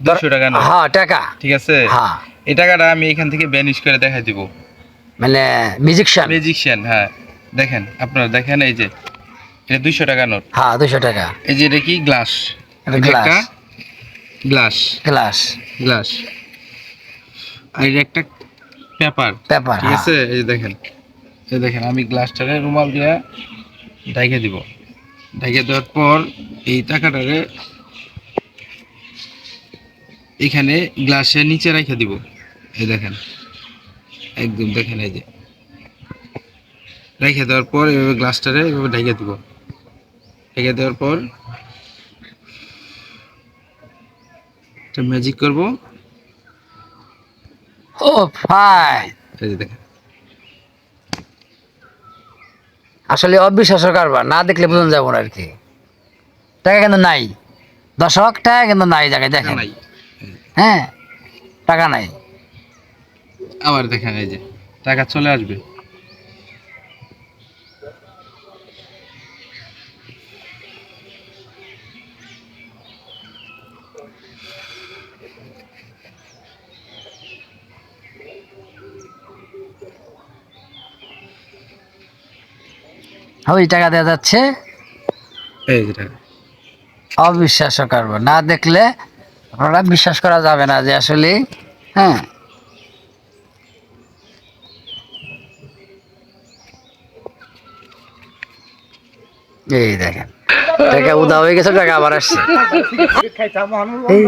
200 টাকা নোট। হ্যাঁ টাকা। ঠিক আছে, হ্যাঁ এই টাকাটা আমি এখান থেকে ব্যানিশ করে দেখাই দিব। মানে ম্যাজিকশিয়ান। ম্যাজিশিয়ান, হ্যাঁ। দেখেন, আপনারা দেখেন, এই যে এটা 200 টাকা নোট। হ্যাঁ 200 টাকা। এই যে এটা কি গ্লাস, এটা এটা একটা গ্লাস। Glass, glass glass. আর এটা একটা পেপার। পেপার। ঠিক হ্যাঁ আছে, এই যে দেখেন, এই দেখেন আমি গ্লাসটারে রুমাল দিয়ে ঢাইকে দিব। ঢাইকে দেওয়ার পর এই টাকাটারে এখানে গ্লাসের নিচে রেখে দিব। এই দেখেন, একদম দেখেন, এই যে রেখে দেওয়ার পর এভাবে গ্লাসটারে এভাবে ঢেকে দিব। ঢেকে দেওয়ার পর একটা ম্যাজিক করব। ও ফাইন। এই যে দেখেন, আসলে অবিশ্বাস্য কারবার, না দেখলে বোঝা যাবো না আর কি। টাকা কিন্তু নাই দর্শক, টাকা কিন্তু নাই জায়গায় টাকা দেখেন। নাই। হ্যাঁ টাকা নাই। আবার দেখেন, এই যে টাকা চলে আসবে। ওই টাকা দেওয়া যাচ্ছে। এই যে টাকা। অবিশ্বাস্য কারবার, না দেখলে আপনারা বিশ্বাস করা যাবে না যে আসলে। হ্যাঁ এই দেখেন, টাকা উদা হয়ে গেছে, টাকা আবার আসছে। এই